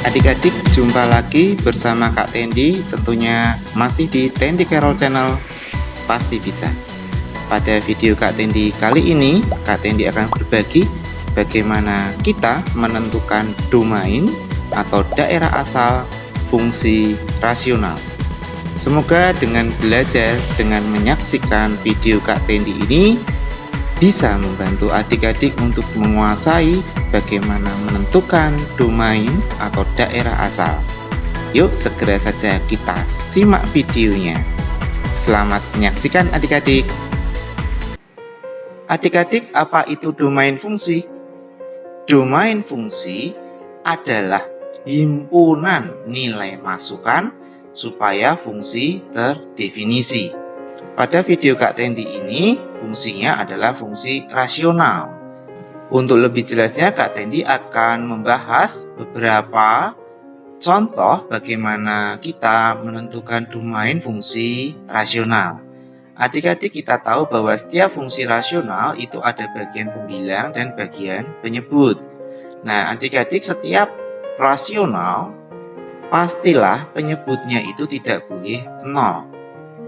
Adik-adik, jumpa lagi bersama Kak Tendi, tentunya masih di Tendi Carol Channel, pasti bisa. Pada video Kak Tendi kali ini, Kak Tendi akan berbagi bagaimana kita menentukan domain atau daerah asal fungsi rasional. Semoga dengan belajar, dengan menyaksikan video Kak Tendi ini, bisa membantu adik-adik untuk menguasai bagaimana menentukan domain atau daerah asal. Yuk segera saja kita simak videonya. Selamat menyaksikan adik-adik. Adik-adik, apa itu domain fungsi? Domain fungsi adalah himpunan nilai masukan supaya fungsi terdefinisi. Pada video Kak Tendi ini, fungsinya adalah fungsi rasional. Untuk lebih jelasnya, Kak Tendi akan membahas beberapa contoh bagaimana kita menentukan domain fungsi rasional. Adik-adik, kita tahu bahwa setiap fungsi rasional itu ada bagian pembilang dan bagian penyebut. Nah, adik-adik, setiap rasional pastilah penyebutnya itu tidak boleh 0.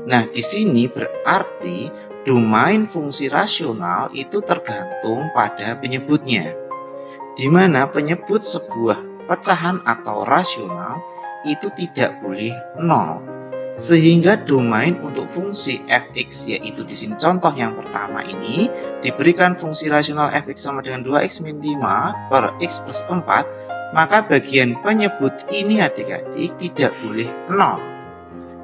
Nah, di sini berarti domain fungsi rasional itu tergantung pada penyebutnya, di mana penyebut sebuah pecahan atau rasional itu tidak boleh 0. Sehingga domain untuk fungsi fx, yaitu di sini contoh yang pertama ini, diberikan fungsi rasional fx sama dengan 2x min 5 per x plus 4, maka bagian penyebut ini adik-adik tidak boleh 0.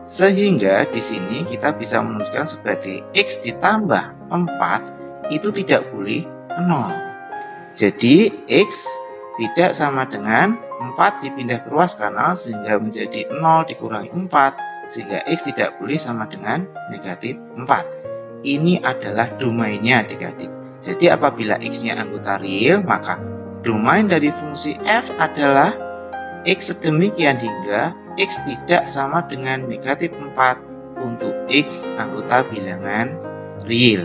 Sehingga di sini kita bisa menuliskan sebagai x ditambah 4 itu tidak boleh 0. Jadi x tidak sama dengan 4 dipindah ke ruas kanal sehingga menjadi 0 dikurangi 4, sehingga x tidak boleh sama dengan negatif 4. Ini adalah domainnya adik-adik. Jadi apabila x-nya anggota real, maka domain dari fungsi f adalah x sedemikian hingga x tidak sama dengan negatif 4 untuk x anggota bilangan real.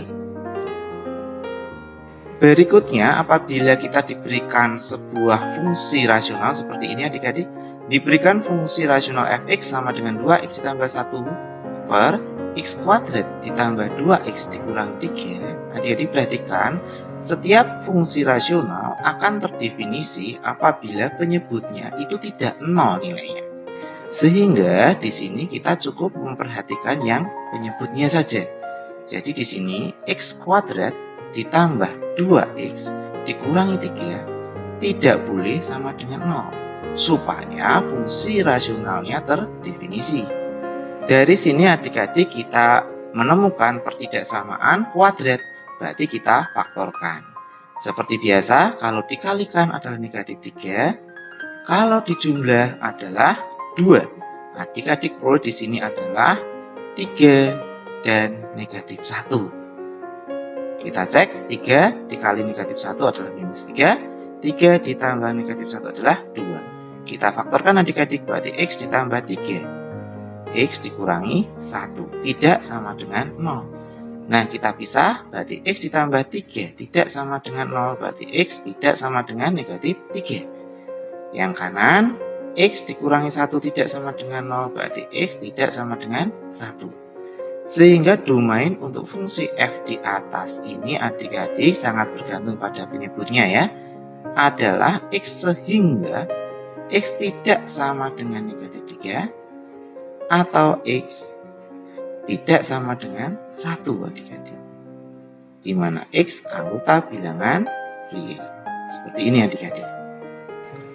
Berikutnya, apabila kita diberikan sebuah fungsi rasional seperti ini adik-adik, diberikan fungsi rasional fx sama dengan 2x ditambah 1 per x kuadrat ditambah 2x dikurangi 3. Adik-adik perhatikan, setiap fungsi rasional akan terdefinisi apabila penyebutnya itu tidak 0 nilainya. Sehingga di sini kita cukup memperhatikan yang penyebutnya saja. Jadi di sini x kuadrat ditambah 2x dikurangi 3 tidak boleh sama dengan 0 supaya fungsi rasionalnya terdefinisi. Dari sini adik-adik kita menemukan pertidaksamaan kuadrat, berarti kita faktorkan. Seperti biasa, kalau dikalikan adalah negatif 3, kalau dijumlah adalah 2. Adik-adik perlu di sini adalah 3 dan negatif 1. Kita cek, 3 dikali negatif 1 adalah minus 3, 3 ditambah negatif 1 adalah 2. Kita faktorkan adik-adik, berarti x ditambah 3, x dikurangi 1 tidak sama dengan 0. Nah, kita pisah, berarti x ditambah 3 tidak sama dengan 0, berarti x tidak sama dengan negatif 3. Yang kanan, x dikurangi 1 tidak sama dengan 0, berarti x tidak sama dengan 1. Sehingga domain untuk fungsi f di atas ini adik-adik sangat bergantung pada penyebutnya ya, adalah x sehingga x tidak sama dengan negatif 3 atau x tidak sama dengan 1 adik-adik, dimana x anggota bilangan real. Seperti ini adik-adik.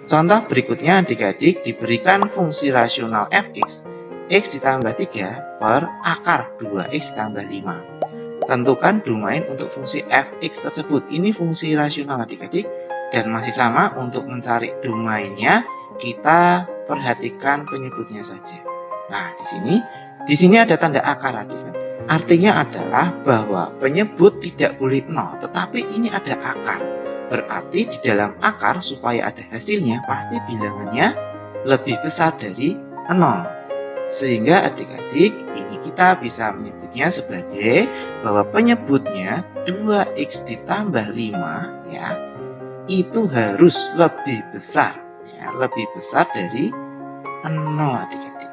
Contoh berikutnya adik-adik diberikan fungsi rasional fx, x ditambah 3 per akar 2x ditambah 5. Tentukan domain untuk fungsi fx tersebut. Ini fungsi rasional adik-adik, dan masih sama untuk mencari domainnya kita perhatikan penyebutnya saja. Nah, di sini ada tanda akar adik-adik. Artinya adalah bahwa penyebut tidak boleh 0, tetapi ini ada akar. Berarti di dalam akar supaya ada hasilnya pasti bilangannya lebih besar dari 0. Sehingga adik-adik ini kita bisa menyebutnya sebagai bahwa penyebutnya 2x ditambah 5 ya, itu harus lebih besar ya, ya, lebih besar dari 0 adik-adik.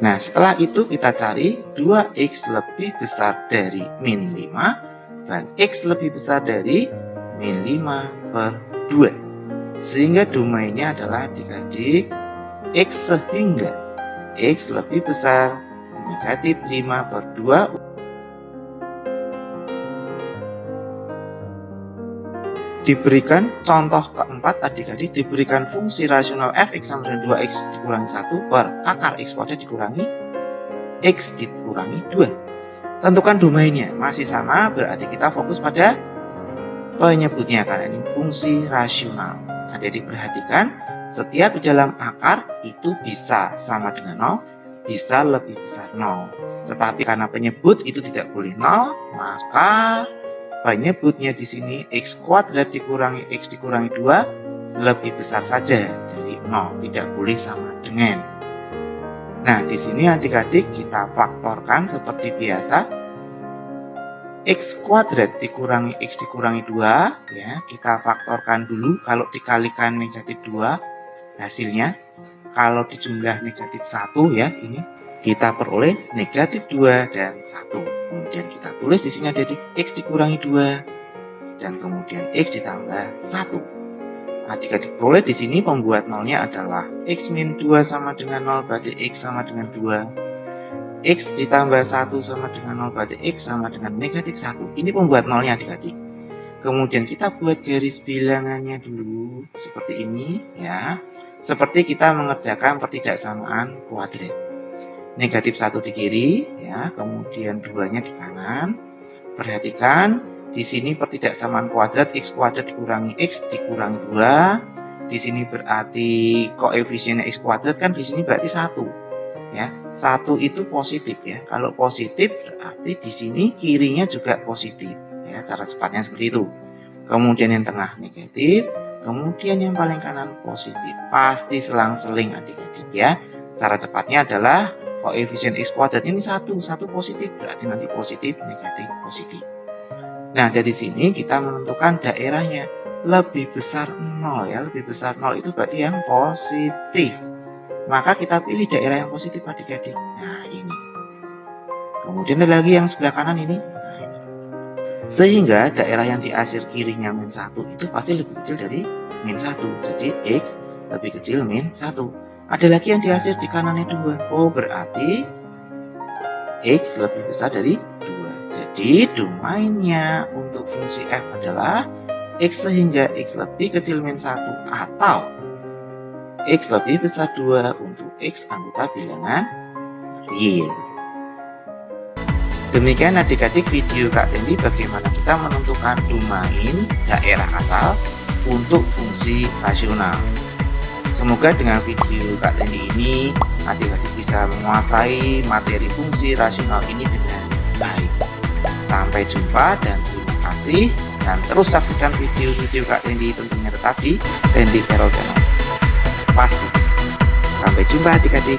Nah, setelah itu kita cari 2x lebih besar dari min 5 dan x lebih besar dari min 5 per 2. Sehingga domainnya adalah adik-adik x sehingga x lebih besar negatif 5 per 2. Diberikan contoh keempat adik-adik, diberikan fungsi rasional fx sama dengan 2x dikurangi 1 per akar x kuadrat dikurangi x dikurangi 2. Tentukan domainnya, masih sama, berarti kita fokus pada penyebutnya karena ini fungsi rasional. Adik-adik perhatikan, setiap di dalam akar itu bisa sama dengan 0, bisa lebih besar 0. Tetapi karena penyebut itu tidak boleh 0, maka penyebutnya di sini x kuadrat dikurangi x dikurangi 2 lebih besar saja dari 0, tidak boleh sama dengan. Nah, di sini adik-adik kita faktorkan seperti biasa. X kuadrat dikurangi x dikurangi 2 ya, kita faktorkan dulu. Kalau dikalikan negatif 2 hasilnya, kalau dijumlah negatif 1 ya, ini kita peroleh negatif 2 dan 1. Kemudian kita tulis di sini ada x dikurangi 2 dan kemudian x ditambah 1. Adik-adik peroleh di sini pembuat nolnya adalah x min 2 sama dengan 0, berarti x sama dengan 2. X ditambah 1 sama dengan 0, berarti x sama dengan negatif 1. Ini pembuat nolnya adik-adik. Kemudian kita buat garis bilangannya dulu seperti ini ya. Seperti kita mengerjakan pertidaksamaan kuadrat. Negatif 1 di kiri ya, kemudian 2-nya di kanan. Perhatikan di sini pertidaksamaan kuadrat x kuadrat dikurangi x dikurangi 2. Di sini berarti koefisiennya x kuadrat kan di sini berarti 1 ya. 1 itu positif ya. Kalau positif berarti di sini kirinya juga positif ya. Cara cepatnya seperti itu. Kemudian yang tengah negatif, kemudian yang paling kanan positif. Pasti selang-seling adik-adik ya. Cara cepatnya adalah koefisien x kuadrat ini 1 positif, berarti nanti positif, negatif, positif. Nah, dari sini kita menentukan daerahnya lebih besar 0 ya, lebih besar 0 itu berarti yang positif. Maka kita pilih daerah yang positif adik-adik. Nah, ini. Kemudian ada lagi yang sebelah kanan ini. Nah, ini. Sehingga daerah yang di akhir kirinya min 1 itu pasti lebih kecil dari min 1. Jadi x lebih kecil min 1. Ada lagi yang dihasil di kanannya 2. Oh, berarti x lebih besar dari 2. Jadi domainnya untuk fungsi f adalah x sehingga x lebih kecil min 1 atau x lebih besar 2 untuk x anggota bilangan real. Demikian adik-adik video Kak Tendi bagaimana kita menentukan domain daerah asal untuk fungsi rasional. Semoga dengan video Kak Tendi ini adik-adik bisa menguasai materi fungsi rasional ini dengan baik. Sampai jumpa dan terima kasih, dan terus saksikan video-video Kak Tendi tentunya tetap di Tendi Carol Channel. Pasti bisa. Sampai jumpa adik-adik.